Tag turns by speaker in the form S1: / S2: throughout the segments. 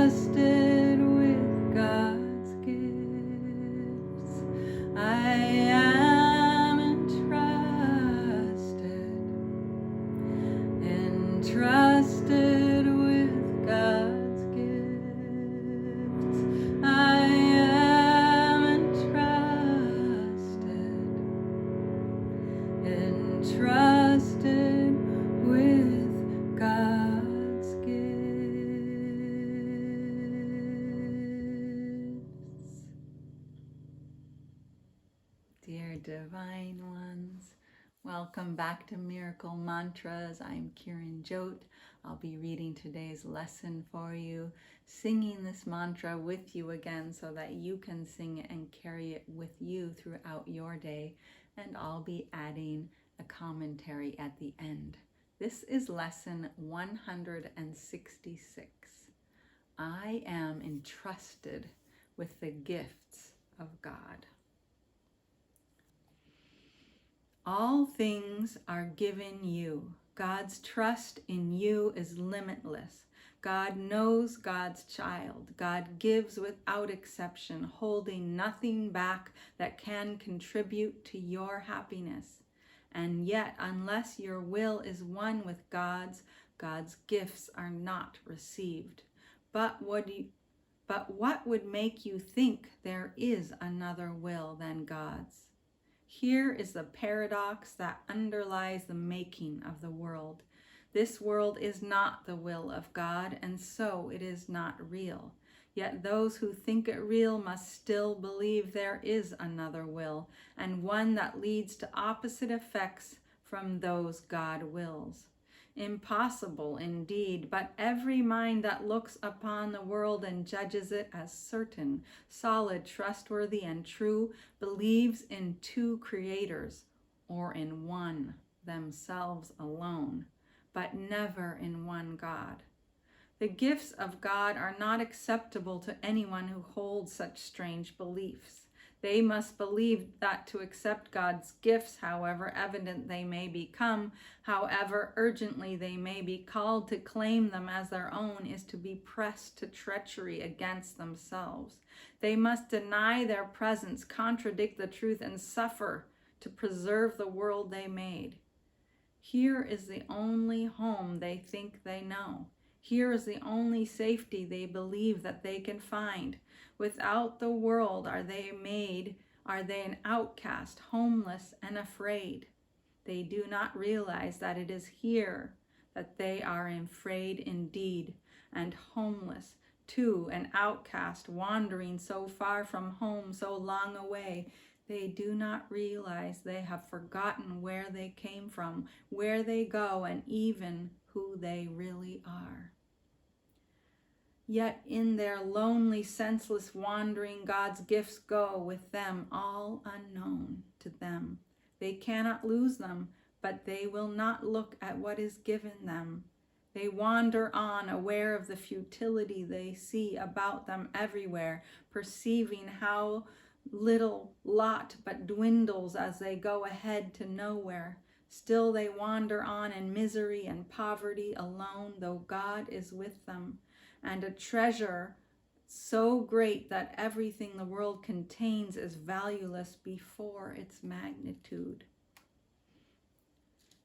S1: entrusted with God's gifts. I am entrusted with God's gifts. I am entrusted with God's gifts. Dear Divine Ones, welcome back to Miracle Mantras. I'm Kiran Jot. I'll be reading today's lesson for you, singing this mantra with you again so that you can sing it and carry it with you throughout your day. And I'll be adding a commentary at the end. This is lesson 166. I am entrusted with the gifts of God. All things are given you. God's trust in you is limitless. God knows God's child. God gives without exception, holding nothing back that can contribute to your happiness. And yet, unless your will is one with God's gifts are not received. But what would make you think there is another will than God's? Here is the paradox that underlies the making of the world. This world is not the will of God, and so it is not real. Yet those who think it real must still believe there is another will, and one that leads to opposite effects from those God wills. Impossible indeed, but every mind that looks upon the world and judges it as certain, solid, trustworthy, and true, believes in two creators, or in one, themselves alone, but never in one God. The gifts of God are not acceptable to anyone who holds such strange beliefs. They must believe that to accept God's gifts, however evident they may become, however urgently they may be called to claim them as their own, is to be pressed to treachery against themselves. They must deny their presence, contradict the truth, and suffer to preserve the world they made. Here is the only home they think they know. Here is the only safety they believe that they can find. Without the world are they an outcast, homeless, and afraid. They do not realize that it is here that they are afraid indeed, and homeless too, an outcast, wandering so far from home, so long away. They do not realize they have forgotten where they came from, where they go, and even who they really are. Yet in their lonely, senseless wandering, God's gifts go with them, all unknown to them. They cannot lose them, but they will not look at what is given them. They wander on, aware of the futility they see about them everywhere, perceiving how little lot but dwindles as they go ahead to nowhere. Still they wander on in misery and poverty alone, though God is with them, and a treasure so great that everything the world contains is valueless before its magnitude.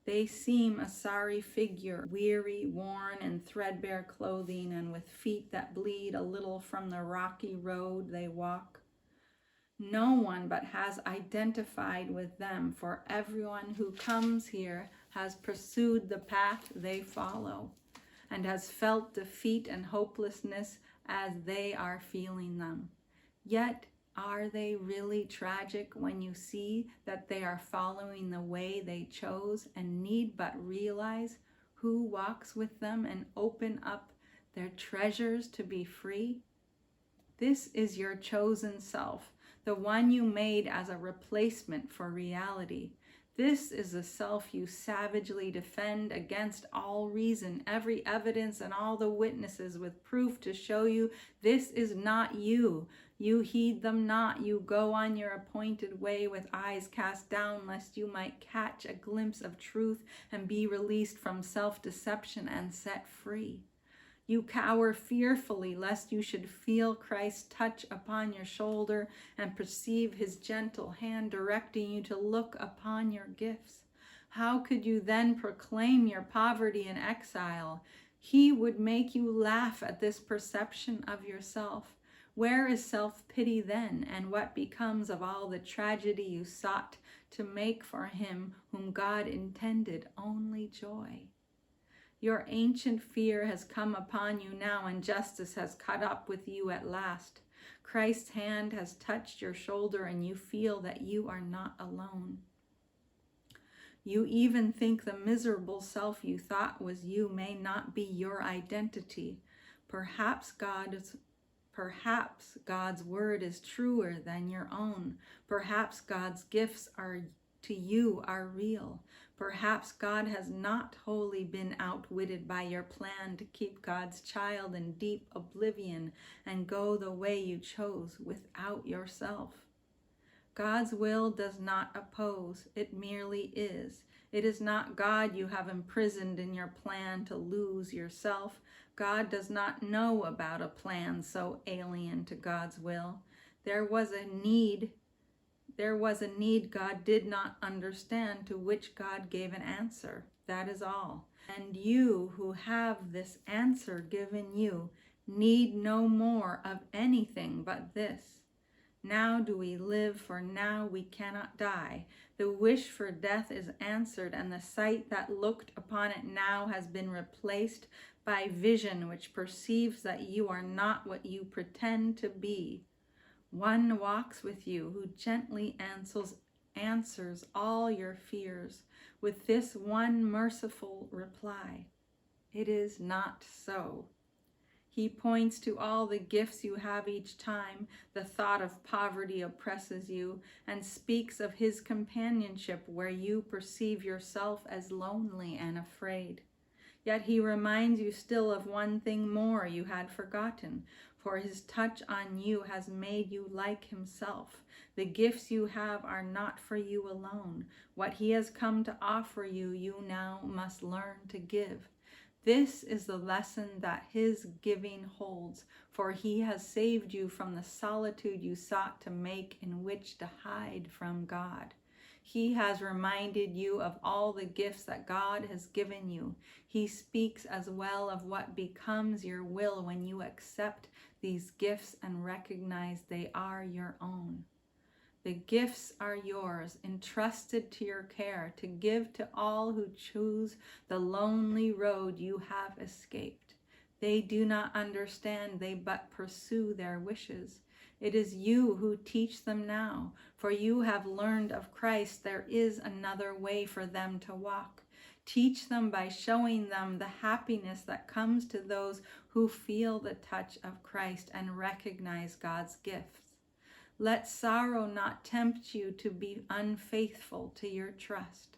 S1: They seem a sorry figure, weary, worn, in threadbare clothing, and with feet that bleed a little from the rocky road they walk. No one but has identified with them, for everyone who comes here has pursued the path they follow, and has felt defeat and hopelessness as they are feeling them. Yet, are they really tragic when you see that they are following the way they chose and need but realize who walks with them and open up their treasures to be free? This is your chosen self, the one you made as a replacement for reality. This is the self you savagely defend against all reason, every evidence, and all the witnesses, with proof to show you this is not you. You heed them not. You go on your appointed way with eyes cast down, lest you might catch a glimpse of truth and be released from self-deception and set free. You cower fearfully lest you should feel Christ's touch upon your shoulder and perceive his gentle hand directing you to look upon your gifts. How could you then proclaim your poverty and exile? He would make you laugh at this perception of yourself. Where is self-pity then, and what becomes of all the tragedy you sought to make for him whom God intended only joy? Your ancient fear has come upon you now, and justice has caught up with you at last. Christ's hand has touched your shoulder, and you feel that you are not alone. You even think the miserable self you thought was you may not be your identity. Perhaps God's word is truer than your own. Perhaps God's gifts to you are real. Perhaps God has not wholly been outwitted by your plan to keep God's child in deep oblivion and go the way you chose without yourself. God's will does not oppose, it merely is. It is not God you have imprisoned in your plan to lose yourself. God does not know about a plan so alien to God's will. There was a need God did not understand, to which God gave an answer. That is all. And you who have this answer given you need no more of anything but this. Now do we live, for now we cannot die. The wish for death is answered, and the sight that looked upon it now has been replaced by vision which perceives that you are not what you pretend to be. One walks with you who gently answers all your fears with this one merciful reply: it is not so. He points to all the gifts you have each time the thought of poverty oppresses you, and speaks of his companionship where you perceive yourself as lonely and afraid. Yet he reminds you still of one thing more you had forgotten, for his touch on you has made you like himself. The gifts you have are not for you alone. What he has come to offer you, you now must learn to give. This is the lesson that his giving holds, for he has saved you from the solitude you sought to make in which to hide from God. He has reminded you of all the gifts that God has given you. He speaks as well of what becomes your will when you accept these gifts and recognize they are your own. The gifts are yours, entrusted to your care, to give to all who choose the lonely road you have escaped. They do not understand, they but pursue their wishes. It is you who teach them now, for you have learned of Christ there is another way for them to walk. Teach them by showing them the happiness that comes to those who feel the touch of Christ and recognize God's gifts. Let sorrow not tempt you to be unfaithful to your trust.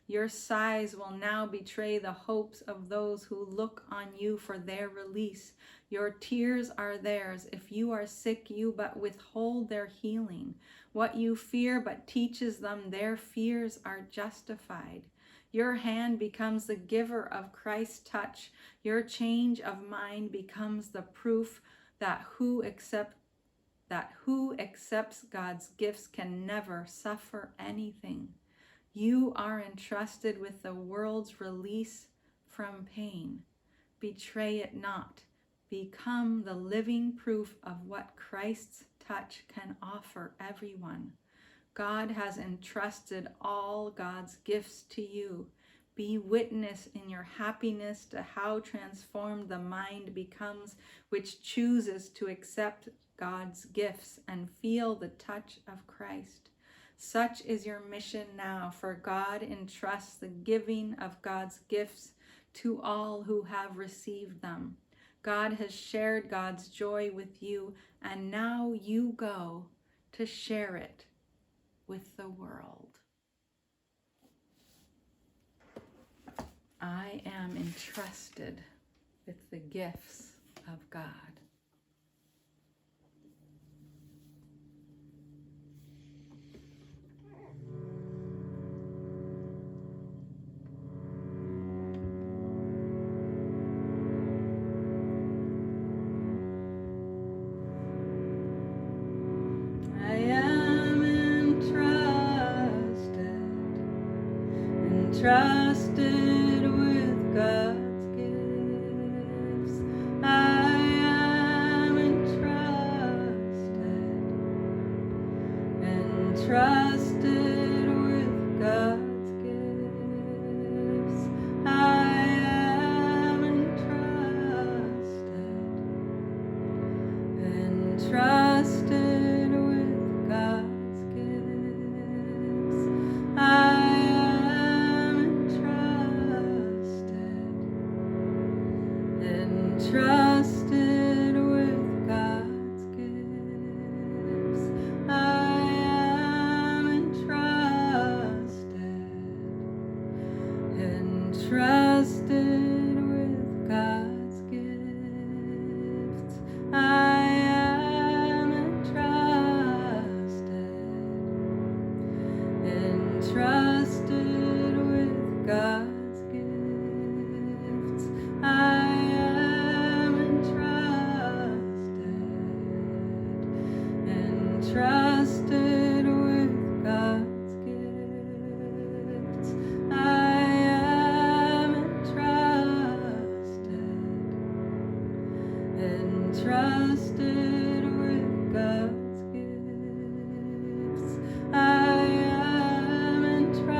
S1: Your sighs will now betray the hopes of those who look on you for their release. Your tears are theirs. If you are sick, you but withhold their healing. What you fear but teaches them their fears are justified. Your hand becomes the giver of Christ's touch. Your change of mind becomes the proof that who accepts God's gifts can never suffer anything. You are entrusted with the world's release from pain. Betray it not. Become the living proof of what Christ's touch can offer everyone. God has entrusted all God's gifts to you. Be witness in your happiness to how transformed the mind becomes, which chooses to accept God's gifts and feel the touch of Christ. Such is your mission now, for God entrusts the giving of God's gifts to all who have received them. God has shared God's joy with you, and now you go to share it with the world. I am entrusted with the gifts of God. entrusted with God's gifts. I am entrusted with God's gifts. I am entrusted with God's gifts. I am entrusted with God's gifts. I am entrusted with God's gifts. I am entrusted with God's gifts. I am entrusted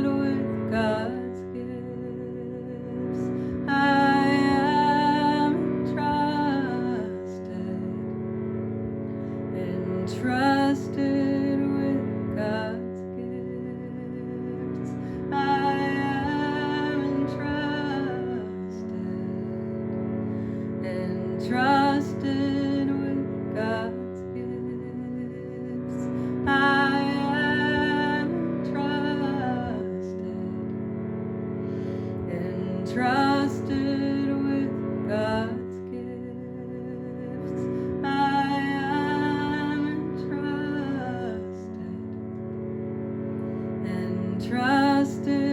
S1: with God's gifts. I am entrusted with God's gifts. I am entrusted with God's gifts. I am entrusted with God's gifts. I am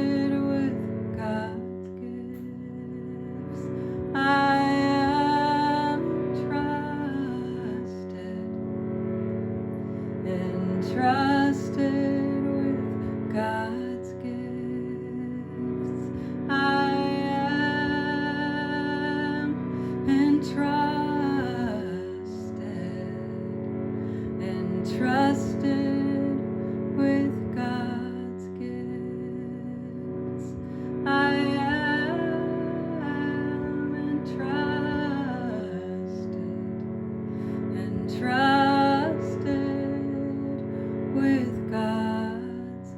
S1: entrusted with God's gifts. I am entrusted with God's gifts. I am entrusted with God's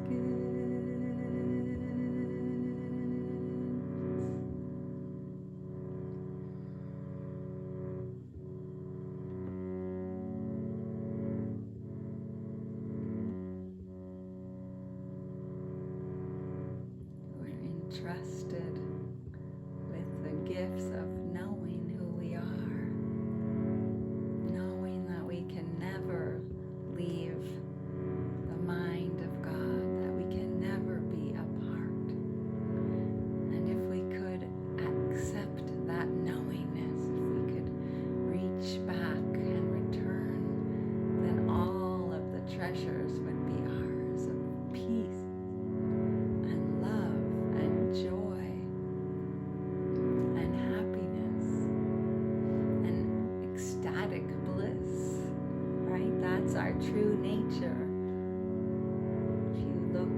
S1: We're entrusted with the gifts of knowing who we are, knowing that we can never leave the mind of God, that we can never be apart. And if we could accept that knowingness, if we could reach back and return, then all of the treasures would be ours of peace and love and joy and happiness and ecstatic bliss, right? That's our true nature. If you look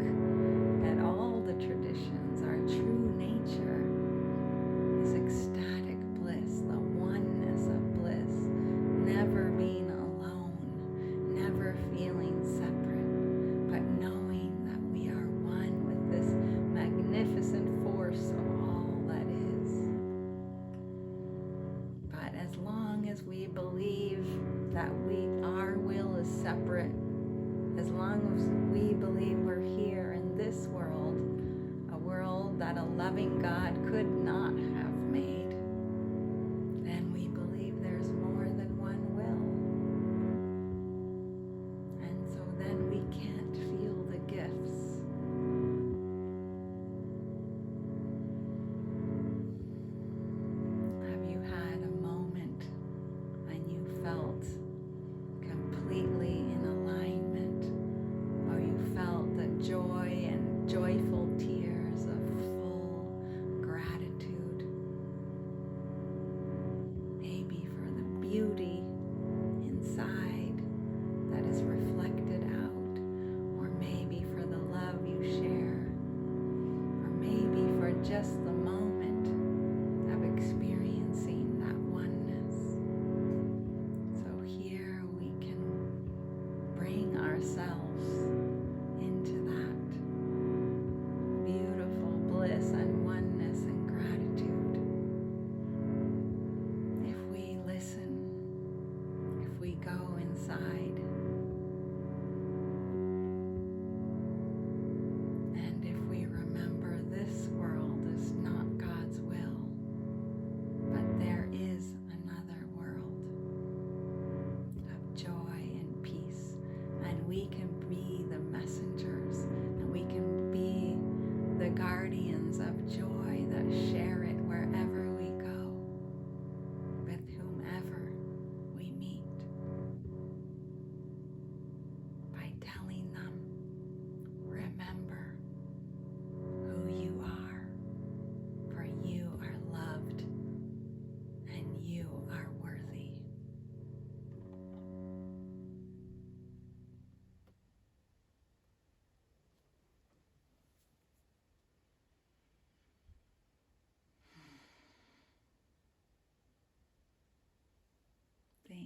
S1: at all the traditions, our true nature is ecstatic bliss, the oneness of bliss, never being alone, never feeling separate, but knowing that we are one with this magnificent force of all that is. But as long as we believe that our will is separate, as long as we believe we're here in this world, a world that a loving God could not have made, then we believe there's more than one will. And so then we can't feel the gifts. Have you had a moment when you felt completely in alignment, or you felt the joy and joyful tears of full gratitude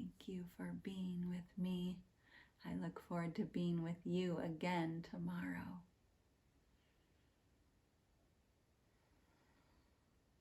S1: Thank you for being with me. I look forward to being with you again tomorrow.